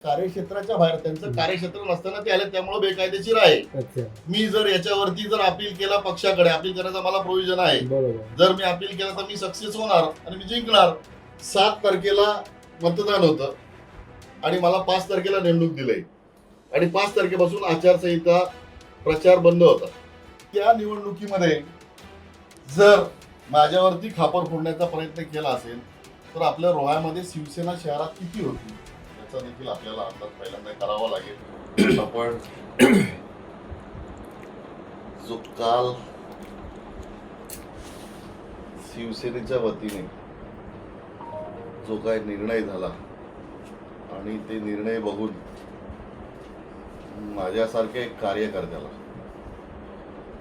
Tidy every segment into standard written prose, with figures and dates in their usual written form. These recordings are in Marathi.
कार्यक्षेत्राच्या बाहेर त्यांचं कार्यक्षेत्र नसताना ते आले, त्यामुळे बेकायदेशीर आहे. मी जर याच्यावरती जर अपील केला, पक्षाकडे अपील करायचा मला प्रोव्हिजन आहे. जर मी अपील केला तर मी सक्सेस होणार आणि मी जिंकणार. 7 तारखेला मतदान होतं आणि मला 5 तारखेला नेमणूक दिली आणि 5 तारखेपासून आचारसंहिता प्रचार बंद होता. त्या निवडणुकीमध्ये जर माझ्यावरती खापर फोडण्याचा प्रयत्न केला असेल तर आपल्या रोह्यामध्ये शिवसेना शहरात किती होती याचा देखील आपल्याला अंदाज पहिल्यांदा करावा लागेल. आपण जो काल शिवसेनेच्या वतीने जो काही निर्णय झाला आणि ते निर्णय बघून माझ्यासारख्या एक कार्यकर्त्याला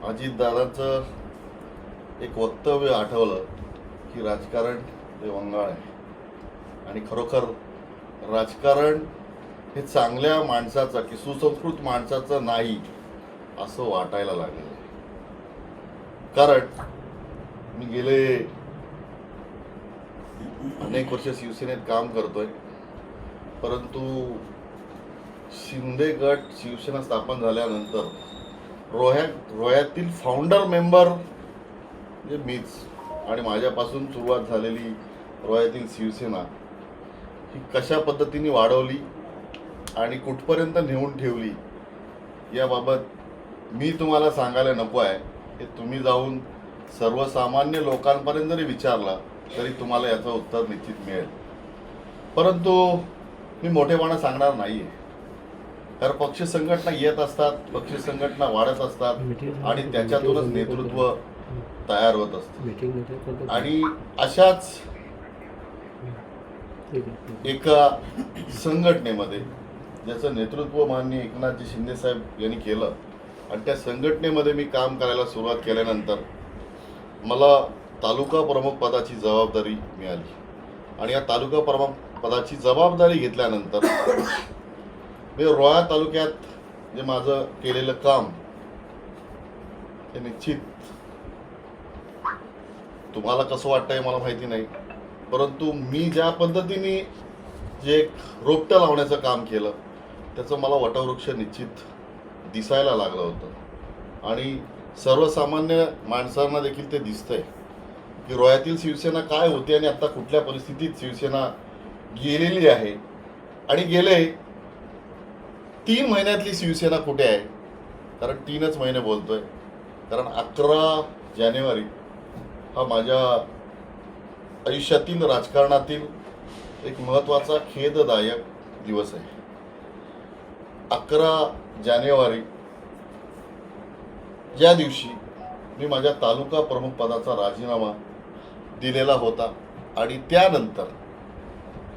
अजितदादांचं एक वक्तव्य आठवलं की राजकारण हे वंगाळ आहे आणि खरोखर राजकारण हे चांगल्या माणसाचं की सुसंस्कृत माणसाचं नाही असं वाटायला लागलेलं आहे. कारण मी गेले अनेक वर्ष शिवसेनेत काम करतोय, परंतु शिंदे गट शिवसेना स्थापन झाल्यानंतर रोह्यातील फाउंडर मेंबर म्हणजे मीच आणि माझ्यापासून सुरुवात झालेली रोह्यातील शिवसेना ही कशा पद्धतीने वाढवली आणि कुठपर्यंत नेऊन ठेवली याबाबत मी तुम्हाला सांगायला नको आहे. हे तुम्ही जाऊन सर्वसामान्य लोकांपर्यंत जरी विचारला तरी तुम्हाला याचं उत्तर निश्चित मिळेल. परंतु मी मोठेपणा सांगणार नाही आहे, कारण पक्ष संघटना येत असतात, पक्ष संघटना वाढत असतात आणि त्याच्यातूनच नेतृत्व तयार होत असतं. आणि अशाच एका संघटनेमध्ये ज्याचं नेतृत्व माननीय एकनाथजी शिंदे साहेब यांनी केलं आणि त्या संघटनेमध्ये मी काम करायला सुरुवात केल्यानंतर मला तालुका प्रमुख पदाची जबाबदारी मिळाली आणि या तालुका प्रमुख पदाची जबाबदारी घेतल्यानंतर मी रोहा तालुक्यात जे माझं केलेलं काम हे निश्चित तुम्हाला कसं वाटतंय मला माहिती नाही, परंतु मी ज्या पद्धतीने जे एक रोपटं लावण्याचं काम केलं त्याचं मला वटवृक्ष निश्चित दिसायला लागलं होतं आणि सर्वसामान्य माणसांना देखील ते दिसतंय की रोह्यातील शिवसेना काय होती आणि आता कुठल्या परिस्थितीत शिवसेना गेलेली आहे आणि गेले 3 महिन्यातली शिवसेना कुठे आहे. कारण 3च महिने बोलतोय, कारण 11 जानेवारी हा माझ्या आयुष्यातील राजकारणातील एक महत्त्वाचा खेददायक दिवस आहे. 11 जानेवारी या दिवशी मी माझ्या तालुका प्रमुख पदाचा राजीनामा दिलेला होता आणि त्यानंतर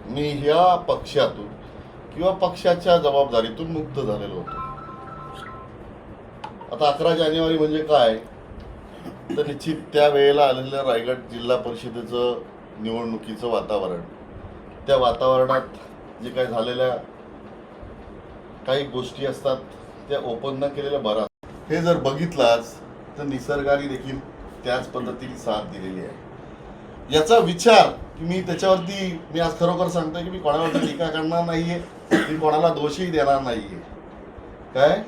मी ह्या पक्षातून किंवा पक्षाच्या जबाबदारीतून मुक्त झालेलो होतो. आता 11 जानेवारी म्हणजे काय तर निश्चित त्या वेळेला आलेल्या रायगड जिल्हा परिषदेचं निवडणुकीचं वातावरण, त्या वातावरणात जे काही झालेल्या काही गोष्टी असतात त्या ओपन न केलेल्या बऱ्याच, हे जर बघितलाच तर निसर्गाने देखील त्याच पद्धतीने साथ दिलेली आहे. याचा विचार की मी त्याच्यावरती मी आज खरोखर सांगतोय की मी कोणावरती टीका करणार नाहीये, मी कोणाला दोषही देणार नाहीये. काय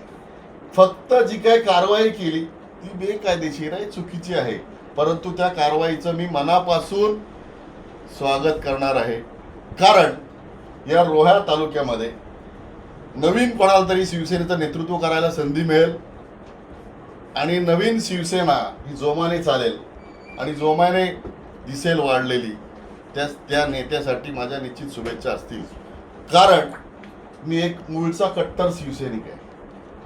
फक्त जी काय कारवाई केली ती बेकायदेशीर आहे, चुकीची आहे, परंतु त्या कारवाईचं मी मनापासून स्वागत करणार आहे. कारण या रोहा तालुक्यामध्ये नवीन कोणाला तरी शिवसेनेचं नेतृत्व करायला संधी मिळेल आणि नवीन शिवसेना ही जोमाने चालेल आणि जोमाने दिसेल वाढलेली, त्या नेत्यासाठी माझ्या निश्चित शुभेच्छा असतील. कारण मी एक मूळचा कट्टर शिवसैनिक आहे.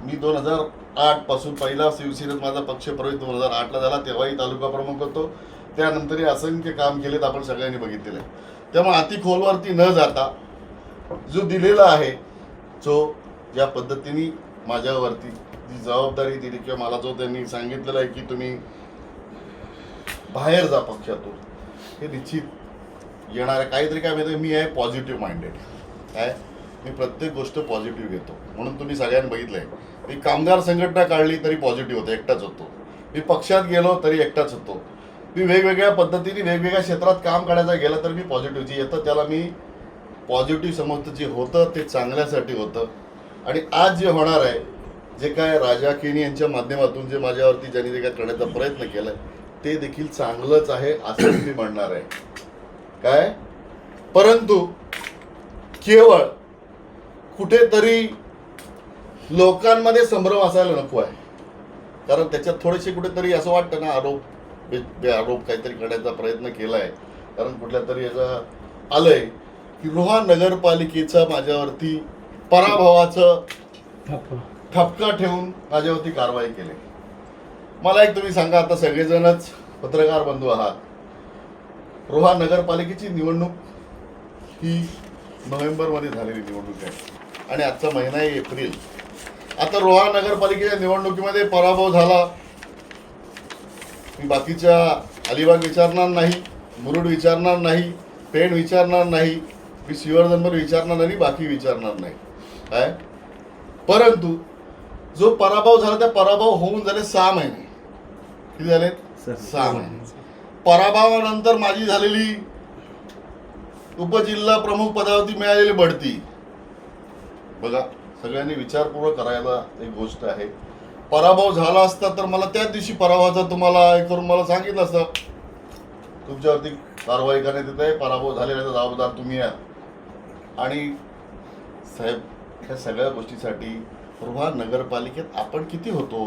मी 2008 पासून पहिला शिवसेनेत माझा पक्ष प्रवेश 2008ला झाला, तेव्हाही तालुका प्रमुख होतो. त्यानंतरही असंख्य काम केलेत, आपण सगळ्यांनी बघितलेलं आहे. त्यामुळे अति खोलवरती न जाता जो दिलेला आहे, जो ज्या पद्धतीने माझ्यावरती जी जबाबदारी दिली किंवा मला जो त्यांनी सांगितलेलं आहे की तुम्ही बाहेर जा पक्षातून, हे निश्चित येणार आहे. काहीतरी काय माहिती, मी आहे पॉझिटिव्ह माइंडेड, काय मी प्रत्येक गोष्ट पॉझिटिव्ह घेतो. म्हणून तुम्ही सगळ्यांनी बघितलंय, मी कामगार संघटना काढली तरी पॉझिटिव्ह होतो, एकटाच होतो. मी पक्षात गेलो तरी एकटाच होतो. मी वेगवेगळ्या पद्धतीने वेगवेगळ्या क्षेत्रात काम करायचं गेलं तर मी पॉझिटिव्ह जे येतं त्याला मी पॉझिटिव्ह समजतं, जे होतं ते चांगल्यासाठी होतं. आणि आज जे होणार आहे, जे काय राजा केनी यांच्या माध्यमातून जे माझ्यावरती ज्यांनी जे काय करण्याचा प्रयत्न केलाय ते देखील चांगलंच आहे असंच मी म्हणणार आहे. काय, परंतु केवळ कुठेतरी लोकांमध्ये संभ्रम असायला नको आहे. कारण त्याच्यात थोडेसे कुठेतरी असं वाटतं ना, आरोप काहीतरी करण्याचा प्रयत्न केलाय. कारण कुठल्या तरी याचं आलंय की रोहा नगरपालिकेचा माझ्यावरती पराभवाचं ठपका ठेवून माझ्यावरती कारवाई केली. मला एक तुम्ही सांगा, आता सगळेजणच पत्रकार बंधू आहात, रोहा नगरपालिकेची निवडणूक ही नोव्हेंबरमध्ये झालेली निवडणूक आहे आणि आजचा महिना आहे एप्रिल. आता रोहा नगरपालिकेच्या निवडणुकीमध्ये पराभव झाला. मी बाकीच्या अलिबाग विचारणार नाही, मुरुड विचारणार नाही, पेण विचारणार नाही, मी श्रीवर्धनपूर विचारणार नाही, बाकी विचारणार नाही. काय, परंतु जो पराभव झाला त्या पराभव होऊन झाले 6 महिने. किती झाले? 6 महिने. पराभवानंतर माझी झालेली उपजिल्हा प्रमुख पदावरती मिळालेली बढती बघा, सगळ्यांनी विचारपूर्वक करायला एक गोष्ट आहे. पराभव झाला असता तर मला त्याच दिवशी पराभवाचा तुम्हाला हे करून मला सांगितलं असतं, तुमच्यावरती कारवाई करण्यात येत आहे, पराभव झालेल्याचा जबाबदार तुम्ही आहात. आणि साहेब, ह्या सगळ्या गोष्टीसाठी रोहा नगरपालिकेत आपण किती होतो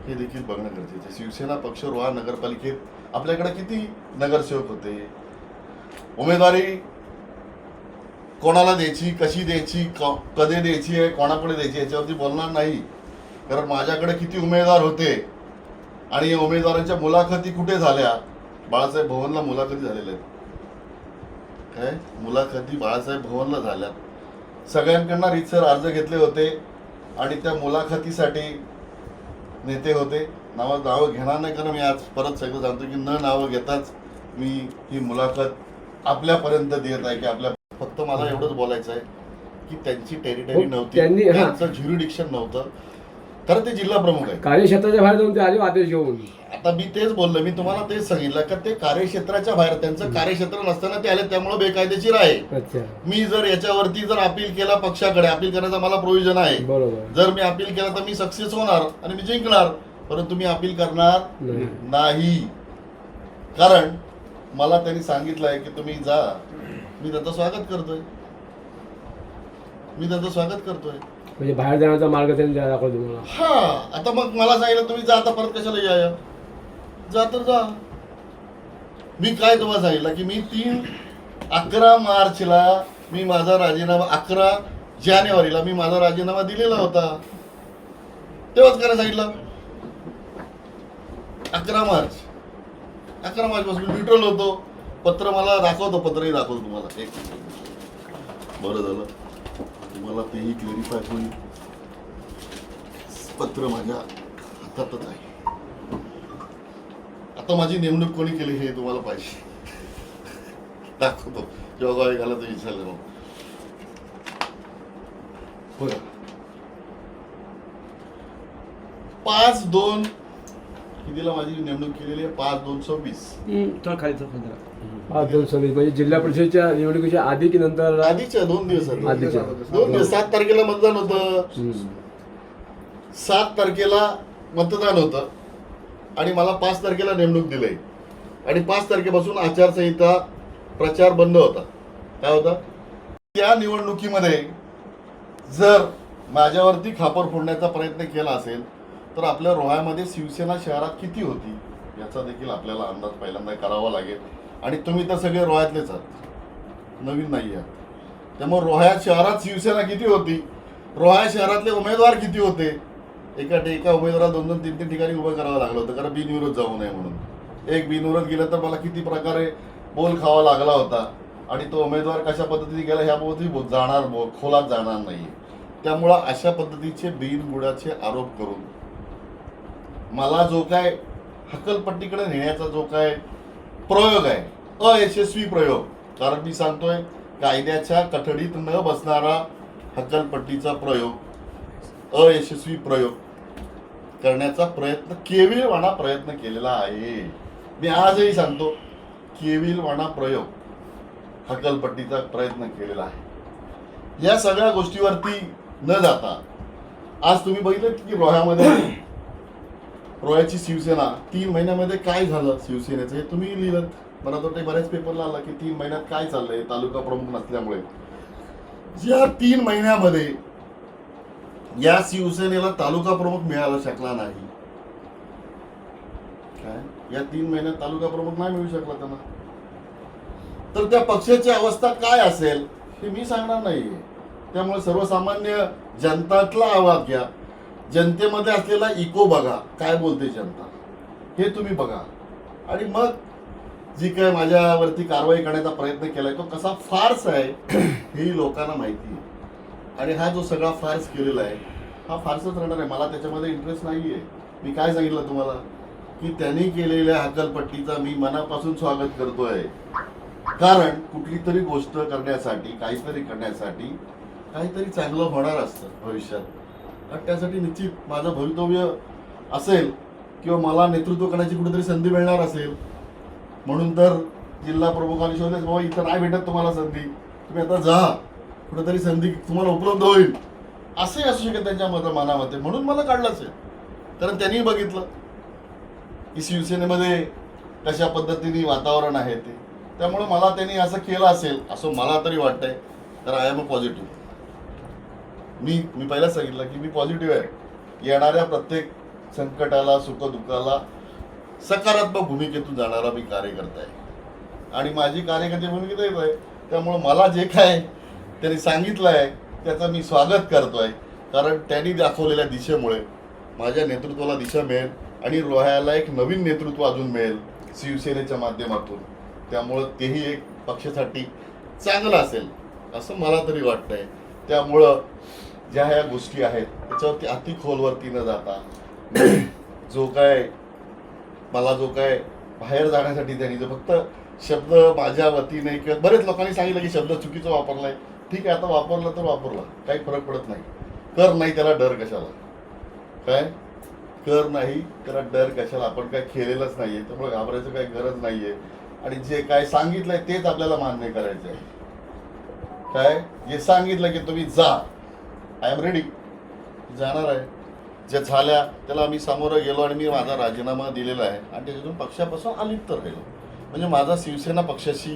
हे देखील बघणं गरजेचं आहे. शिवसेना पक्ष रोहा नगरपालिकेत आपल्याकडे किती नगरसेवक होते, उमेदवारी कोणाला द्यायची, कशी द्यायची, कधी द्यायची आहे, कोणाकडे द्यायची याच्यावरती बोलणार नाही. कारण माझ्याकडे किती उमेदवार होते आणि या उमेदवारांच्या मुलाखती कुठे झाल्या. बाळासाहेब भवनला मुलाखती झालेल्या आहेत. काय, मुलाखती बाळासाहेब भवनला झाल्या. सगळ्यांकडनं रीतसर अर्ज घेतले होते आणि त्या मुलाखतीसाठी नेते होते. नावं घेणार नाही, कारण मी आज परत सगळं सांगतो की न नावं घेताच मी ही मुलाखत आपल्यापर्यंत देत आहे. की आपल्या फक्त मला एवढंच बोलायचं आहे की त्यांची टेरिटरी नव्हती, त्यांचं ज्युरिडिक्शन नव्हतं, तर ते जिल्हा प्रमुख आहे. कार्यक्षेत्राच्या बाहेर जाऊन ते आले आदेश घेऊन. आता मी तेच बोललो, मी तुम्हाला तेच सांगितलं का ते कार्यक्षेत्राच्या बाहेर, त्यांचं कार्यक्षेत्र नसताना ते आले, त्यामुळे बेकायदेशीर आहे. मी जर याच्यावरती जर अपील केला, पक्षाकडे अपील करण्याचा मला प्रोव्हिजन आहे. जर मी अपील केला तर मी सक्सेस होणार आणि मी जिंकणार, परंतु मी अपील करणार नाही. कारण मला त्यांनी सांगितलं आहे की तुम्ही जा, मी त्याचं स्वागत करतोय, म्हणजे बाहेर जाण्याचा मार्ग त्यांनी दाखवला तुम्हाला. हा, आता मग मला सांगितलं तुम्ही जा, आता परत कशाला या, जा तर जा. मी काय तुम्हाला सांगितलं की मी 11 मार्चला मी माझा राजीनामा, 11 जानेवारीला मी माझा राजीनामा दिलेला होता, तेव्हाच करायला सांगितलं. 11 मार्चपासून न्यूट्रल होतो. पत्र मला दाखवतो, पत्रही दाखवतो तुम्हाला. एक बरं झालं तुम्हाला तेही क्लेरिफाय होईल. पत्र माझ्या हातातच आहे. आता माझी नेमणूक कोणी केली हे तुम्हाला पाहिजे, दाखवतो. जेव्हा घाला तर विचारलं मग बघा. 5/2 कितीला माझी नेमणूक केलेली आहे? 5/2/26. 5/2/26 म्हणजे जिल्हा परिषदेच्या निवडणुकीच्या आधी की नंतर? आधीच्या 2 दिवस. 2 दिवस. 7 तारखेला मतदान होतं. 7 तारखेला मतदान होतं आणि मला 5 तारखेला नेमणूक दिली आणि 5 तारखेपासून आचारसंहिता प्रचार बंद होता. काय होता? त्या निवडणुकीमध्ये जर माझ्यावरती खापर फोडण्याचा प्रयत्न केला असेल तर आपल्या रोह्यामध्ये शिवसेना शहरात किती होती याचा देखील आपल्याला अंदाज पहिल्यांदा करावा लागेल. आणि तुम्ही तर सगळे रोह्यातलेच आहात, नवीन नाही आहात. त्यामुळे रोह्या शहरात शिवसेना किती होती, रोह्या शहरातले उमेदवार किती होते. एका उमेदवाराला 2-2, 3-3 ठिकाणी उभं करावं लागलं होतं, कारण बिनविरोध जाऊ नये म्हणून. एक बिनविरोध गेलं तर मला किती प्रकारे बोल खावा लागला होता आणि तो उमेदवार कशा पद्धतीने गेला ह्या खोलात जाणार नाही. त्यामुळं अशा पद्धतीचे बिनबुडाचे आरोप करून मला जो काय हक्कलपट्टीकडे नेण्याचा जो काय प्रयोग आहे, अयशस्वी प्रयोग, कारण मी सांगतोय कायद्याच्या कठडीत न बसणारा हक्कलपट्टीचा प्रयोग, अयशस्वी प्रयोग करण्याचा केविलवाणा प्रयत्न केलेला आहे. मी आजही सांगतो, केविलवाणा प्रयोग हकलपट्टीचा प्रयत्न केलेला आहे. या सगळ्या गोष्टीवरती न जाता आज तुम्ही बघितलं की रोह्याची शिवसेना 3 महिन्यामध्ये काय झालं शिवसेनेचं हे तुम्ही लिहिलं. मला तर ते बऱ्याच पेपरला आला की 3 महिन्यात काय चाललंय तालुका प्रमुख नसल्यामुळे. या 3 महिन्यामध्ये या शिवसेनेला तालुका प्रमुख मिळायला शकला नाही. काय या 3 महिन्यात तालुका प्रमुख नाही मिळू शकला त्यांना. तर त्या पक्षाची अवस्था काय असेल हे मी सांगणार नाहीये. त्यामुळे सर्वसामान्य जनतातला आवाज घ्या. जनतेमध्ये असलेला इको बघा, काय बोलते जनता हे तुम्ही बघा. आणि मग जी काय माझ्यावरती कारवाई करण्याचा प्रयत्न केलाय तो कसा फार्स आहे हेही लोकांना माहिती आहे. आणि हा जो सगळा फार्स केलेला आहे हा फार्सच राहणार आहे. मला त्याच्यामध्ये इंटरेस्ट नाहीये. मी काय सांगितलं तुम्हाला की त्यांनी केलेल्या हकलपट्टीचा मी मनापासून स्वागत करतोय. कारण कुठली तरी गोष्ट करण्यासाठी काहीतरी करण्यासाठी काहीतरी चांगलं होणार असतं भविष्यात. आणि त्यासाठी निश्चित माझं भवितव्य असेल किंवा मला नेतृत्व करण्याची कुठेतरी संधी मिळणार असेल म्हणून तर जिल्हा प्रमुखांनी शोधले बाबा इथं नाही भेटत तुम्हाला संधी, तुम्ही आता जा, कुठेतरी संधी तुम्हाला उपलब्ध होईल असंही असू शकेल त्यांच्या मनामध्ये. म्हणून मला काढलं असेल. कारण त्यांनी बघितलं की शिवसेनेमध्ये कशा पद्धतीने वातावरण आहे ते. त्यामुळे मला त्यांनी असं केलं असेल असं मला तरी वाटतंय. तर आय एम अ पॉझिटिव्ह. मी पहिलाच सांगितलं की मी पॉझिटिव्ह आहे. येणाऱ्या प्रत्येक संकटाला सुखदुःखाला सकारात्मक भूमिकेतून जाणारा मी कार्यकर्ता आहे. आणि माझी कार्यकर्ते भूमिका तेच आहे. त्यामुळं मला जे काय त्यांनी सांगितलं आहे त्याचं मी स्वागत करतोय. कारण त्यांनी दाखवलेल्या दिशेमुळे माझ्या नेतृत्वाला दिशा मिळेल आणि रोह्याला एक नवीन नेतृत्व अजून मिळेल शिवसेनेच्या माध्यमातून. त्यामुळं तेही एक पक्षासाठी चांगलं असेल असं मला तरी वाटतंय. त्यामुळं ज्या ह्या गोष्टी आहेत त्याच्यावरती अति खोलवरती न जाता मला जो काय बाहेर जाण्यासाठी त्यांनी जो फक्त शब्द माझ्या वतीने किंवा बरेच लोकांनी सांगितलं की शब्द चुकीचा वापरलाय. ठीक आहे, आता वापरला तर वापरला, काही फरक पडत नाही. कर नाही त्याला डर कशाला. काय कर नाही त्याला डर कशाला. आपण काय केलेलंच नाहीये त्यामुळे घाबरायचं काही गरज नाहीये. आणि जे काय सांगितलंय तेच आपल्याला मान्य करायचं आहे. काय जे सांगितलं की तुम्ही जा, आय एम रेडी, जाणार आहे. जे झाल्या त्याला आम्ही सामोरं गेलो आणि मी माझा राजीनामा दिलेला आहे आणि त्याच्यातून पक्षापासून अलिप्त राहिलो. म्हणजे माझा शिवसेना पक्षाशी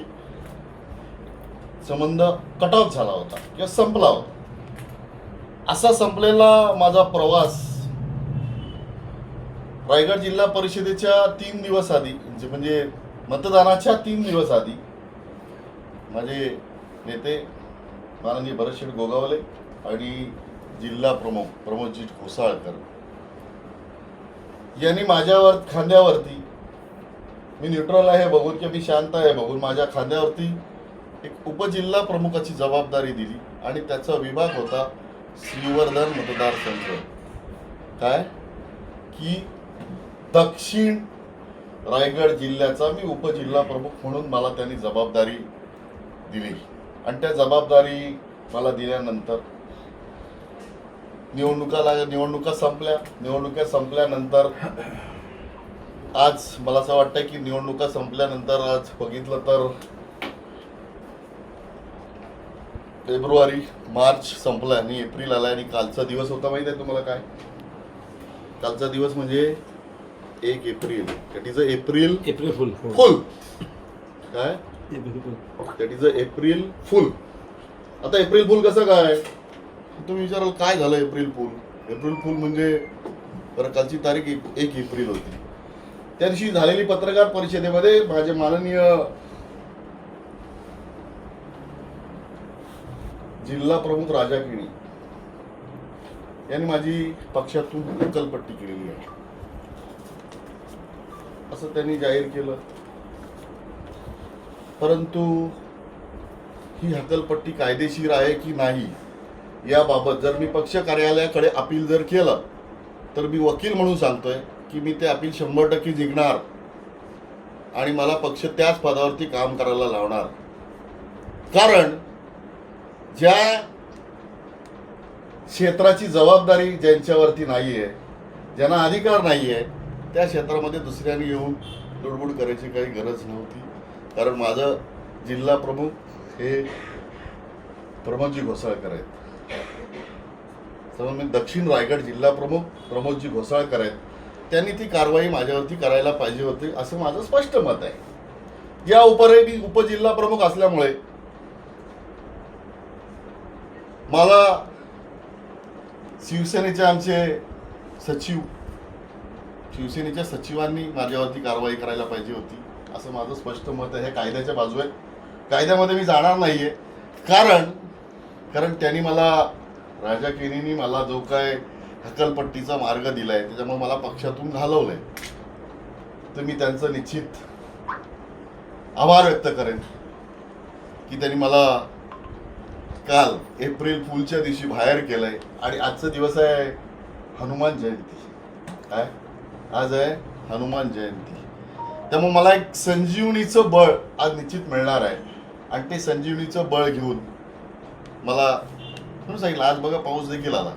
संबंध कट ऑफ झाला होता किंवा संपला होता. असा संपलेला माझा प्रवास रायगड जिल्हा परिषदेच्या 3 दिवस आधी म्हणजे मतदानाच्या 3 दिवस आधी माझे नेते माननीय भरतशेठ गोगावले आणि जिल्हा प्रमुख प्रमोदजी घोसाळकर यांनी माझ्यावर खांद्यावरती, मी न्यूट्रल आहे बघून किंवा मी शांत आहे बघून, माझ्या खांद्यावरती एक उपजिल्हा प्रमुखाची जबाबदारी दिली. आणि त्याचा विभाग होता श्रीवर्धन मतदारसंघ. काय की दक्षिण रायगड जिल्ह्याचा मी उपजिल्हा प्रमुख म्हणून मला त्यांनी जबाबदारी दिली. आणि त्या जबाबदारी मला दिल्यानंतर निवडणुका संपल्यानंतर आज मला असं वाटतंय की निवडणुका संपल्यानंतर आज बघितलं तर फेब्रुवारी मार्च संपला आणि एप्रिल आला. आणि कालचा दिवस होता माहिती आहे तुम्हाला काय? कालचा दिवस म्हणजे 1 April. That is a April fool. काय that is a April fool. आता एप्रिल फुल कसं काय तुम्ही विचाराल, काय झालं एप्रिल फुल? एप्रिल फुल म्हणजे बरं, कालची तारीख 1 एप्रिल होती. त्या दिवशी झालेली पत्रकार परिषदेमध्ये माझे माननीय जिल्हा प्रमुख राजा किणी यांनी माझी पक्षातून हकलपट्टी केलेली आहे असं त्यांनी जाहीर केलं. परंतु ही हकलपट्टी कायदेशीर आहे की नाही याबाबत जर मी पक्ष कार्यालयाकडे अपील जर केलं तर मी वकील म्हणून सांगतोय की मी ते अपील 100% जिंकणार आणि मला पक्ष त्याच पदावरती काम करायला लावणार. कारण ज्या क्षेत्राची जबाबदारी ज्यांच्यावरती नाहीये, ज्यांना अधिकार नाहीये, त्या क्षेत्रामध्ये दुसऱ्यांनी येऊन लुडबुड करायची काही गरज नव्हती. कारण माझं जिल्हा प्रमुख हे प्रमोदजी घोसाळकर आहेत. त्यामुळे दक्षिण रायगड जिल्हा प्रमुख प्रमोदजी घोसाळकर आहेत. त्यांनी ती कारवाई माझ्यावरती करायला पाहिजे होती असं माझं स्पष्ट मत आहे. या मी उपजिल्हा प्रमुख असल्यामुळे मला शिवसेनेचे आमचे सचिव शिवसेनेच्या सचिवांनी माझ्यावरती कारवाई करायला पाहिजे होती असं माझं स्पष्ट मत आहे. हे कायद्याच्या बाजू आहे. कायद्यामध्ये मी जाणार नाहीये. कारण त्यांनी मला राजा केनीनी मला जो काय हकलपट्टीचा मार्ग दिलाय त्याच्यामुळे मला पक्षातून घालवलंय, तर मी त्यांचं निश्चित आभार व्यक्त करेन की त्यांनी मला काल एप्रिल फुलच्या दिवशी बाहेर केलंय. आणि आजचा दिवस आहे हनुमान जयंती. काय आज आहे हनुमान जयंती. त्यामुळे मला एक संजीवनीचं बळ आज निश्चित मिळणार आहे. आणि ते संजीवनीचं बळ घेऊन मला सांगितलं, आज बघा पाऊस देखील आला,